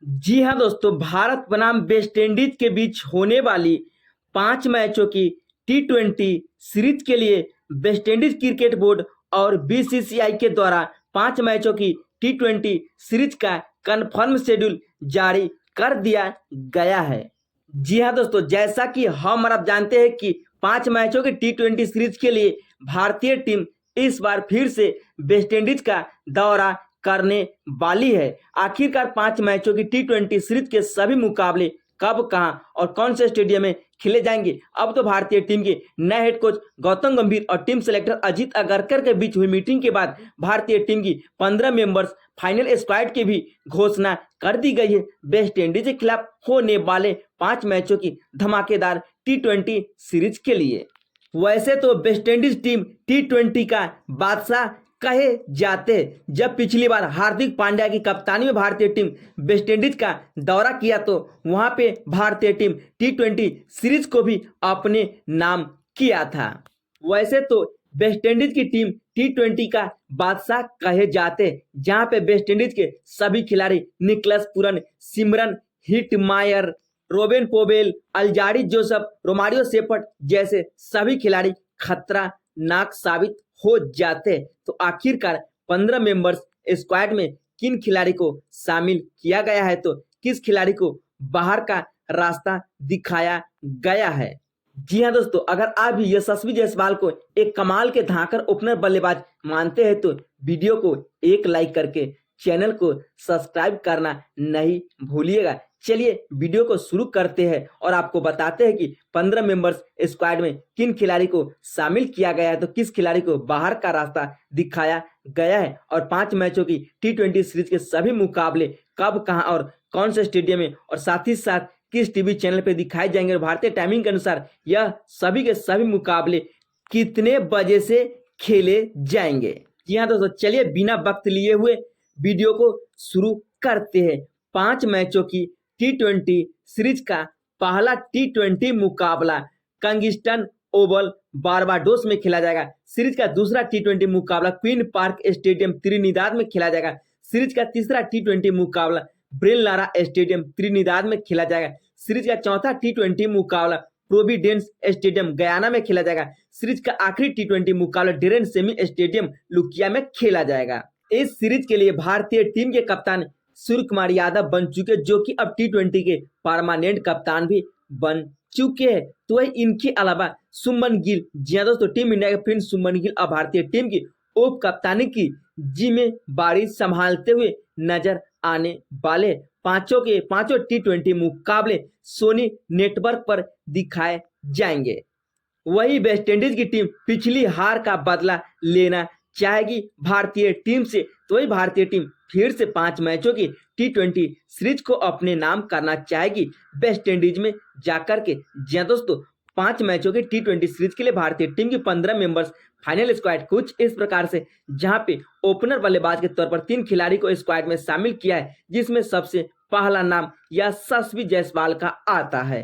जी हाँ दोस्तों, भारत बनाम वेस्टइंडीज के बीच होने वाली 5 मैचों की टी20 सीरीज के लिए वेस्टइंडीज क्रिकेट बोर्ड और बीसीसीआई के द्वारा 5 मैचों की टी20 सीरीज का कन्फर्म शेड्यूल जारी कर दिया गया है। जी हाँ दोस्तों, जैसा कि हम और आप जानते हैं कि 5 मैचों की टी20 सीरीज के लिए भारतीय टीम इस बार फिर से वेस्टइंडीज का दौरा करने वाली है। आखिरकार 5 मैचों की टी20 सीरीज के सभी मुकाबले कब, कहां और कौन से स्टेडियम में खेले जाएंगे, अब तो भारतीय टीम के नए हेड कोच गौतम गंभीर और टीम सेलेक्टर अजीत अगरकर के बीच हुई मीटिंग के बाद भारतीय टीम की 15 मेंबर्स फाइनल स्क्वाड की भी घोषणा कर दी गई है। वेस्टइंडीज के खिलाफ होने वाले 5 मैचों की धमाकेदार टी20 सीरीज के लिए। वैसे तो वेस्टइंडीज टीम टी20 का बादशाह कहे जाते, जब पिछली बार हार्दिक पांड्या की कप्तानी में भारतीय टीम वेस्टइंडीज का दौरा किया तो वहां पे भारतीय टीम टी20 सीरीज को भी अपने नाम किया था। वैसे तो वेस्टइंडीज की टीम टी20 का बादशाह कहे जाते, जहां पे वेस्टइंडीज के सभी खिलाड़ी Nicholas Pooran, Shimron Hetmyer, Rovman Powell, Alzarri Joseph, Romario Shepherd जैसे सभी खिलाड़ी खतरनाक साबित हो जाते। तो आखिरकार 15 मेंबर्स स्क्वाड में किन खिलाड़ी को शामिल किया गया है, तो किस खिलाड़ी को बाहर का रास्ता दिखाया गया है। जी हाँ दोस्तों, अगर आप भी यशस्वी जायसवाल को एक कमाल के धांकर ओपनर बल्लेबाज मानते हैं तो वीडियो को एक लाइक करके चैनल को सब्सक्राइब करना नहीं भूलिएगा। चलिए वीडियो को शुरू करते हैं और आपको बताते हैं कि 15 मेंबर्स स्क्वाड में किन खिलाड़ी को शामिल किया गया है, तो किस खिलाड़ी को बाहर का रास्ता दिखाया गया है, और 5 मैचों की टी20 सीरीज के सभी मुकाबले कब, कहां और कौन से स्टेडियम में और साथ ही साथ किस टीवी चैनल पे दिखाए जाएंगे, और भारतीय टाइमिंग के अनुसार यह सभी के सभी मुकाबले कितने बजे से खेले जाएंगे। जी हाँ दोस्तों, चलिए बिना वक्त लिए हुए वीडियो को शुरू करते हैं। 5 मैचों की टी20 सीरीज का पहला टी20 मुकाबला किंगस्टन ओवल बारबाडोस में खेला जाएगा। सीरीज का दूसरा टी20 मुकाबला क्वीन पार्क स्टेडियम त्रिनिदाद में खेला जाएगा। सीरीज का तीसरा टी20 मुकाबला ब्रेन लारा स्टेडियम त्रिनिदाद में खेला जाएगा। सीरीज का चौथा टी20 मुकाबला प्रोविडेंस स्टेडियम गयाना में खेला जाएगा। सीरीज का आखिरी टी20 मुकाबला डेरेन सेमी स्टेडियम लुकिया में खेला जाएगा। इस सीरीज के लिए भारतीय टीम के कप्तान सूर्य कुमार यादव बन चुके, जो कि अब टी20 के परमानेंट कप्तान भी बन चुके हैं। तो वही इनके अलावा सुमन गिल, जी हाँ दोस्तों, टीम इंडिया के प्रिंस सुमन गिल अब भारतीय टीम की उप कप्तानी की जिम्मेदारी संभालते हुए नजर आने वाले। पांचों के पांचों टी20 मुकाबले सोनी नेटवर्क पर दिखाए जाएंगे। वही वेस्टइंडीज की टीम पिछली हार का बदला लेना चाहेगी भारतीय टीम से, तो वही भारतीय टीम फिर से 5 मैचों की टी20 सीरीज को अपने नाम करना चाहेगी वेस्टइंडीज में जाकर के। जी हाँ दोस्तों, 5 मैचों की टी20 सीरीज के लिए भारतीय टीम की 15 मेंबर्स फाइनल स्क्वाड कुछ इस प्रकार से, जहां पे ओपनर बल्लेबाज के तौर पर 3 खिलाड़ी को स्क्वाड में शामिल किया है, जिसमें सबसे पहला नाम यशस्वी जायसवाल का आता है।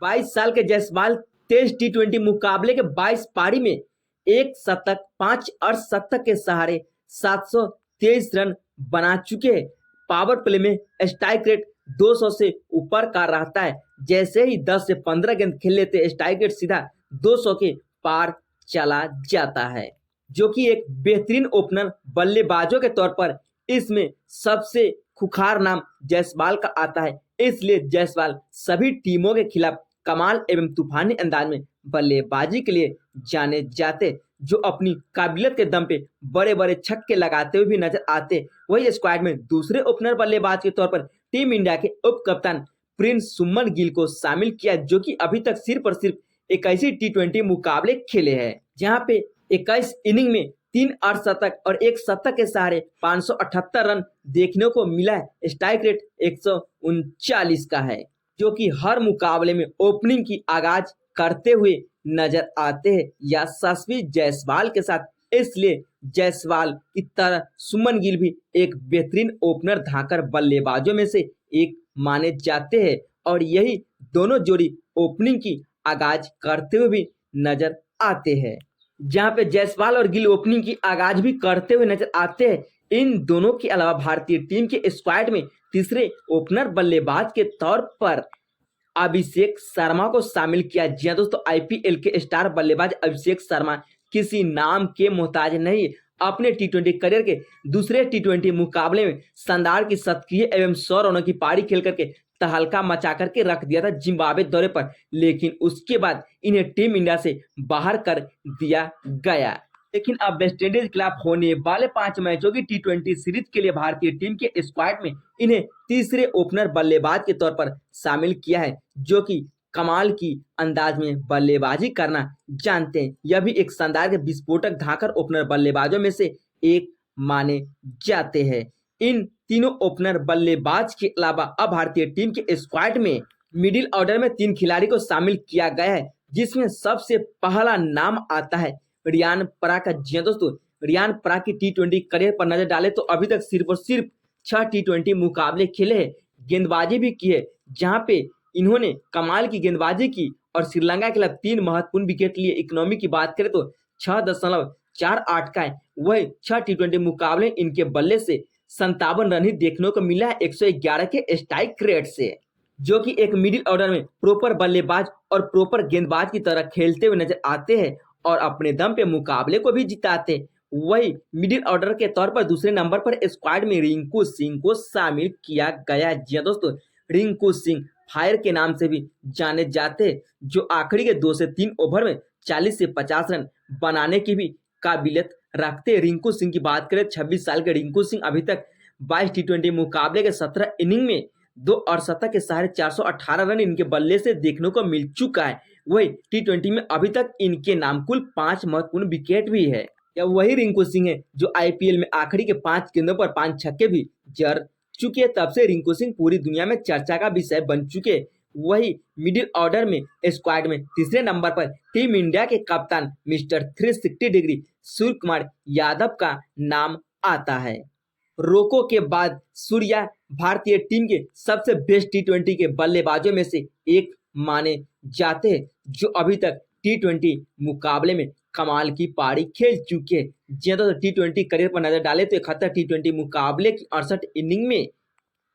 22 साल के जायसवाल 23 टी20 मुकाबले के 22 पारी में एक शतक, 5 अर्धशतक के सहारे 723 रन बना चुके हैं। पावर प्ले में स्ट्राइक रेट 200 से ऊपर का रहता है। जैसे ही 10 से 15 गेंद खेल लेते स्ट्राइक रेट सीधा 200 के पार चला जाता है, जो कि एक बेहतरीन ओपनर बल्लेबाजों के तौर पर इसमें सबसे खुखार नाम जायसवाल का आता है। इसलिए जायसवाल सभी टीमों के खिलाफ कमाल एवं तूफानी अंदाज में बल्लेबाजी के लिए जाने जाते, जो अपनी काबिलियत के दम पे बड़े बड़े छक्के लगाते हुए भी नजर आते। वही स्क्वाड में दूसरे ओपनर बल्लेबाज के तौर पर टीम इंडिया के उप कप्तान प्रिंस सुमन गिल को शामिल किया, जो कि अभी तक सिर्फ और सिर्फ 21 टी20 मुकाबले खेले हैं, जहां पे 21 इनिंग में 3 अर्धशतक और 1 शतक के सहारे 578 रन देखने को मिला है। स्ट्राइक रेट 139 का है, जो कि हर मुकाबले में ओपनिंग की आगाज करते हुए नजर आते हैं यशस्वी जायसवाल के साथ। इसलिए जायसवाल की तरह सुमन गिल भी एक बेहतरीन ओपनर धाकर बल्लेबाजों में से एक माने जाते हैं, और यही दोनों जोड़ी ओपनिंग की आगाज करते हुए भी नजर आते हैं। जहां पे जायसवाल और गिल ओपनिंग की आगाज भी करते हुए नजर आते हैं, इन दोनों के अलावा भारतीय टीम के स्क्वाड में तीसरे ओपनर बल्लेबाज के तौर पर अभिषेक शर्मा को शामिल किया। जी हाँ दोस्तों, आईपीएल के स्टार बल्लेबाज अभिषेक शर्मा किसी नाम के मोहताज नहीं। अपने टी20 करियर के दूसरे टी20 मुकाबले में शानदार की शतकीय एवं 100 रनों की पारी खेल करके तहलका मचा करके रख दिया था जिम्बाब्वे दौरे पर, लेकिन उसके बाद इन्हें टीम इंडिया से बाहर कर दिया गया। लेकिन अब वेस्टइंडीज के खिलाफ होने वाले 5 मैचों की टी20 सीरीज के लिए भारतीय टीम के स्क्वाड में इन्हें तीसरे ओपनर बल्लेबाज के तौर पर शामिल किया है, जो कि कमाल की अंदाज में बल्लेबाजी करना जानते हैं। यह भी एक शानदार के विस्फोटक धाकड़ ओपनर बल्लेबाजों में से एक माने जाते हैं। इन तीनों ओपनर बल्लेबाज के अलावा अब भारतीय टीम के स्क्वाड में मिडिल ऑर्डर में 3 खिलाड़ी को शामिल किया गया है, जिसमें सबसे पहला नाम आता है रियान पराग का। जी दोस्तों, रियान पराग की टी20 करियर पर नजर डाले तो अभी तक सिर्फ और सिर्फ 6 टी20 मुकाबले खेले हैं, गेंदबाजी भी की है, जहां पे इन्होंने कमाल की गेंदबाजी की और श्रीलंका के खिलाफ 3 महत्वपूर्ण विकेट लिए। इकोनॉमी की बात करें तो 6.48 का है। वही 6 टी20 मुकाबले इनके बल्ले से 57 रन ही देखने को मिला है 111 के स्ट्राइक रेट से, जो कि एक मिडिल ऑर्डर में प्रॉपर बल्लेबाज और प्रॉपर गेंदबाज की तरह खेलते हुए नजर आते हैं और अपने दम पे मुकाबले को भी जिताते। वही मिडिल ऑर्डर के तौर पर दूसरे नंबर पर स्क्वाड में रिंकू सिंह को शामिल किया गया। जी हाँ दोस्तों, रिंकू सिंह फायर के नाम से भी जाने जाते हैं, जो आखिरी के 2 से 3 ओवर में 40 से 50 रन बनाने की भी काबिलियत रखते हैं। रिंकू सिंह की बात करें, 26 साल के रिंकू सिंह अभी तक 22 टी20 मुकाबले के 17 इनिंग में 2 अर्धशतक के सहारे 418 रन इनके बल्ले से देखने को मिल चुका है। वही टी20 में अभी तक इनके नाम कुल 5 महत्वपूर्ण विकेट भी है। या वही रिंकू सिंह है जो आईपीएल में आखिरी के 5 गेंदों पर 5 छक्के भी जड़ चुके। तब से रिंकू सिंह पूरी दुनिया में चर्चा का विषय बन चुके। वही मिडिल ऑर्डर में स्क्वाड में तीसरे नंबर पर टीम इंडिया के कप्तान मिस्टर 360 डिग्री सूर्य कुमार यादव का नाम आता है। रोको के बाद सूर्या भारतीय टीम के सबसे बेस्ट टी20 के बल्लेबाजों में से एक माने जाते हैं, जो अभी तक टी20 मुकाबले में कमाल की पारी खेल चुके हैं। जी तो टी20 करियर पर नजर डाले तो 71 टी20 मुकाबले की 68 इनिंग में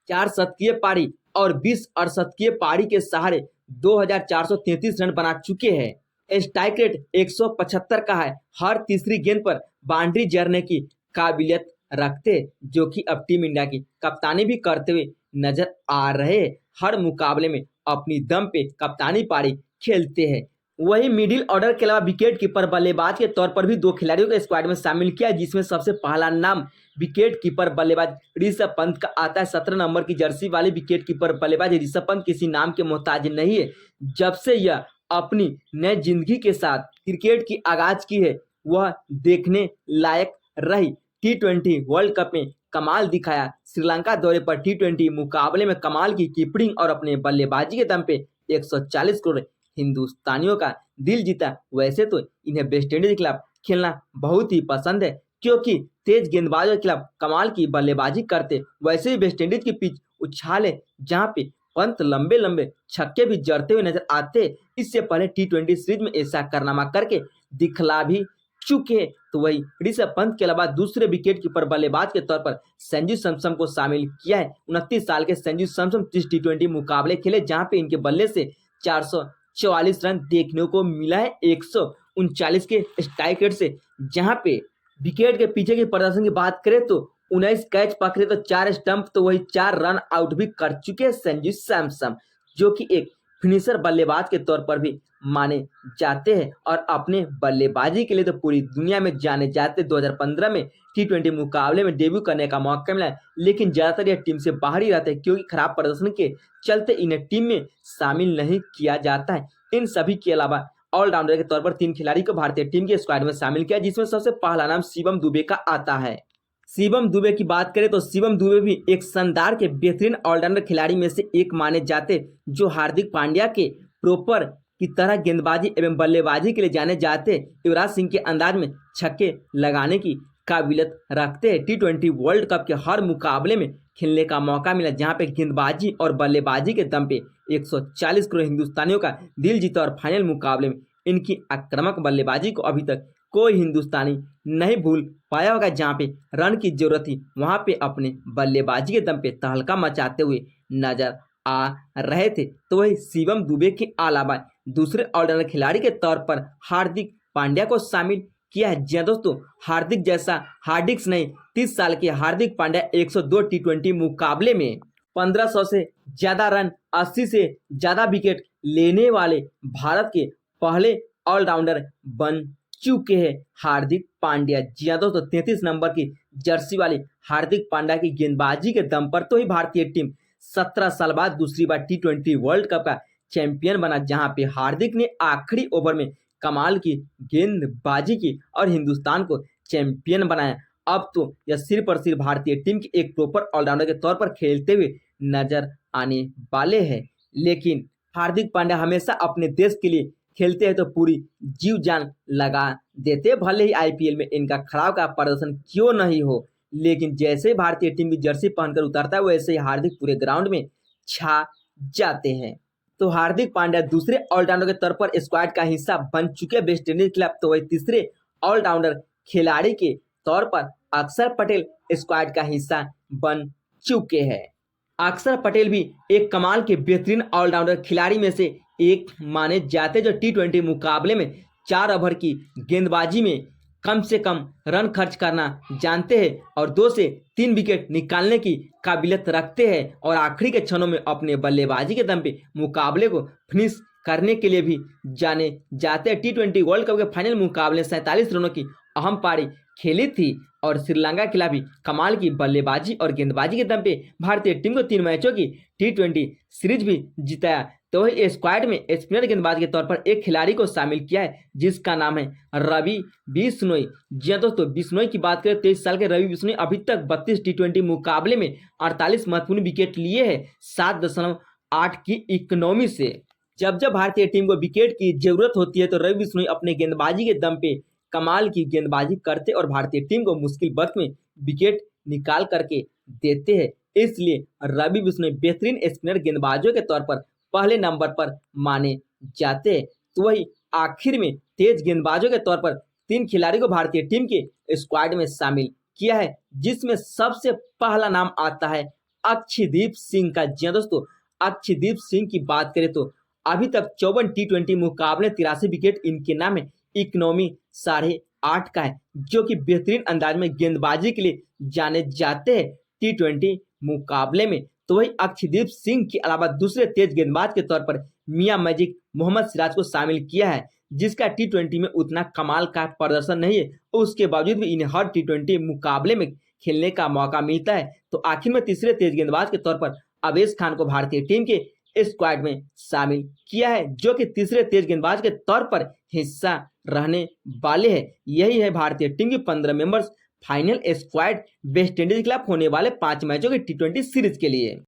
4 शतकीय पारी और 20 अर्धशतकीय पारी के सहारे 2433 रन बना चुके हैं। स्ट्राइक रेट 175 का है। हर तीसरी गेंद पर बाउंड्री जड़ने की काबिलियत रखते, जो कि अब टीम इंडिया की कप्तानी भी करते हुए नजर आ रहे हैं। हर मुकाबले में अपनी दम पे कप्तानी पारी खेलते हैं। वही मिडिल ऑर्डर के अलावा विकेट कीपर बल्लेबाज के तौर पर भी 2 खिलाड़ियों को स्क्वाड में शामिल किया, जिसमें सबसे पहला नाम विकेट कीपर बल्लेबाज ऋषभ पंत का आता है। 17 नंबर की जर्सी वाले विकेट कीपर बल्लेबाज ऋषभ पंत किसी नाम के मोहताज नहीं है। जब से यह अपनी नई जिंदगी के साथ क्रिकेट की आगाज की है, वह देखने लायक रही। टी20 वर्ल्ड कप में कमाल दिखाया। श्रीलंका दौरे पर टी20 मुकाबले में कमाल की कीपिंग और अपने बल्लेबाजी के दम पे 140 करोड़ हिंदुस्तानियों का दिल जीता। वैसे तो इन्हें वेस्टइंडीज के खिलाफ खेलना बहुत ही पसंद है, क्योंकि तेज गेंदबाजों के खिलाफ कमाल की बल्लेबाजी करते। वैसे ही वेस्टइंडीज की पिच उछाल है, जहां पे पंत लंबे लंबे छक्के भी जड़ते हुए नजर आते। इससे पहले टी20 सीरीज में ऐसा कारनामा करके दिखला भी चुके। तो वही ऋषभ पंत के अलावा दूसरे विकेट कीपर बल्लेबाज के तौर पर संजू सैमसन को शामिल किया है। 29 साल के संजू सैमसन 30 टी20 मुकाबले खेले, जहां पे इनके बल्ले से 444 रन देखने को मिला है 139 के स्ट्राइक रेट से। जहां पे विकेट के पीछे के प्रदर्शन की बात करें तो 19 कैच पकड़े तो 4 स्टंप, तो वही 4 रन आउट भी कर चुके हैं संजू सैमसन, जो कि एक फिनिशर बल्लेबाज के तौर पर भी माने जाते हैं और अपने बल्लेबाजी के लिए तो पूरी दुनिया में जाने जाते। 2015 में टी20 मुकाबले में डेब्यू करने का मौका मिला, लेकिन ज्यादातर यह टीम से बाहर ही रहते हैं, क्योंकि खराब प्रदर्शन के चलते इन्हें टीम में शामिल नहीं किया जाता है। इन सभी के अलावा ऑलराउंडर के तौर पर 3 खिलाड़ी को भारतीय टीम के स्क्वाड में शामिल किया, जिसमें सबसे पहला नाम शिवम दुबे का आता है। शिवम दुबे की बात करें तो शिवम दुबे भी एक शानदार के बेहतरीन ऑलराउंडर खिलाड़ी में से एक माने जाते, जो हार्दिक पांड्या के प्रॉपर की तरह गेंदबाजी एवं बल्लेबाजी के लिए जाने जाते। युवराज सिंह के अंदाज में छक्के लगाने की काबिलियत रखते हैं। टी20 वर्ल्ड कप के हर मुकाबले में खेलने का मौका मिला, जहां पे गेंदबाजी और बल्लेबाजी के दम पे 140 करोड़ हिंदुस्तानियों का दिल जीता और फाइनल मुकाबले में इनकी आक्रामक बल्लेबाजी को अभी तक कोई हिंदुस्तानी नहीं भूल पाया होगा, जहां पे रन की जरूरत थी वहां पे अपने बल्लेबाजी के दम पे तहलका मचाते हुए नजर आ रहे थे। तो वही शिवम दुबे के अलावा दूसरे ऑलराउंडर खिलाड़ी के तौर पर हार्दिक पांड्या को शामिल किया है। जी हाँ दोस्तों, हार्दिक नहीं, 30 साल के हार्दिक पांड्या 102 टी20 मुकाबले में 1500 से ज्यादा रन, 80 से ज्यादा विकेट लेने वाले भारत के पहले ऑलराउंडर बन चुके हैं हार्दिक पांड्या। जी हाँ दोस्तों, 33 नंबर की जर्सी वाली हार्दिक पांड्या की गेंदबाजी के दम पर तो ही भारतीय टीम 17 साल बाद दूसरी बार टी20 वर्ल्ड कप का चैंपियन बना, जहां पे हार्दिक ने आखिरी ओवर में कमाल की गेंदबाजी की और हिंदुस्तान को चैंपियन बनाया। अब तो यह सिर्फ और सिर्फ भारतीय टीम के एक प्रॉपर ऑलराउंडर के तौर पर खेलते हुए नजर आने वाले हैं। लेकिन हार्दिक पांड्या हमेशा अपने देश के लिए खेलते हैं तो पूरी जीव जान लगा देते हैं, भले ही आईपीएल में इनका खराब का प्रदर्शन क्यों नहीं हो। लेकिन जैसे ही भारतीय टीम की जर्सी पहनकर उतरता है वैसे ही हार्दिक पूरे ग्राउंड में छा जाते हैं। तो हार्दिक पांड्या दूसरे ऑलराउंडर के तौर पर स्क्वाड का हिस्सा बन चुके वेस्ट इंडीज खिलाफ, तो वही तीसरे ऑलराउंडर खिलाड़ी के तौर पर अक्षर पटेल स्क्वाड का हिस्सा बन चुके हैं। अक्षर पटेल भी एक कमाल के बेहतरीन ऑलराउंडर खिलाड़ी में से एक माने जाते, जो टी20 मुकाबले में 4 ओवर की गेंदबाजी में कम से कम रन खर्च करना जानते हैं और 2 से 3 विकेट निकालने की काबिलियत रखते हैं और आखिरी के क्षणों में अपने बल्लेबाजी के दम पे मुकाबले को फिनिश करने के लिए भी जाने जाते हैं। टी20 वर्ल्ड कप के फाइनल मुकाबले 47 रनों की अहम पारी खेली थी और श्रीलंका के खिलाफ भी कमाल की बल्लेबाजी और गेंदबाजी के दम पे भारतीय टीम को 3 मैचों की टी20 सीरीज भी जिताया। तो वही स्क्वाड में स्पिनर गेंदबाज के तौर पर एक खिलाड़ी को शामिल किया है जिसका नाम है रवि बिश्नोई। जी हाँ दोस्तों, बिश्नोई की बात करें 23 साल के रवि बिश्नोई अभी तक 32 टी20 मुकाबले में 48 महत्वपूर्ण विकेट लिए हैं 7.8 की इकोनॉमी से। जब भारतीय टीम को विकेट की जरूरत होती है तो रवि बिश्नोई अपने गेंदबाजी के दम पे कमाल की गेंदबाजी करते और भारतीय टीम को मुश्किल वक्त में विकेट निकाल करके देते हैं। इसलिए रवि बिश्नोई बेहतरीन स्पिनर गेंदबाजों के तौर पर पहले नंबर पर माने जाते हैं। तो वही आखिर में तेज गेंदबाजों के तौर पर 3 खिलाड़ी को भारतीय टीम के स्क्वाड में शामिल किया है, जिसमें सबसे पहला नाम आता है अक्षदीप सिंह का। जी दोस्तों, अक्षदीप सिंह की बात करें तो अभी तक 54 टी20 मुकाबले 83 विकेट इनके नाम है, इकोनॉमी 8.5 का है, जो कि बेहतरीन अंदाज में गेंदबाजी के लिए जाने जाते हैं टी20 मुकाबले में। तो वही अक्षदीप सिंह के अलावा दूसरे तेज गेंदबाज के तौर पर मियां मैजिक मोहम्मद सिराज को शामिल किया है, जिसका टी20 में उतना कमाल का प्रदर्शन नहीं है, उसके बावजूद भी इन्हें हर टी20 मुकाबले में खेलने का मौका मिलता है। तो आखिर में तीसरे तेज गेंदबाज के तौर पर अवेश खान को भारतीय टीम के स्क्वाड में शामिल किया है, जो कि तीसरे तेज गेंदबाज के तौर पर हिस्सा रहने वाले हैं। यही है भारतीय टीम की 15 members final squad West Indies के खिलाफ होने वाले 5 मैचों की टी20 सीरीज के लिए।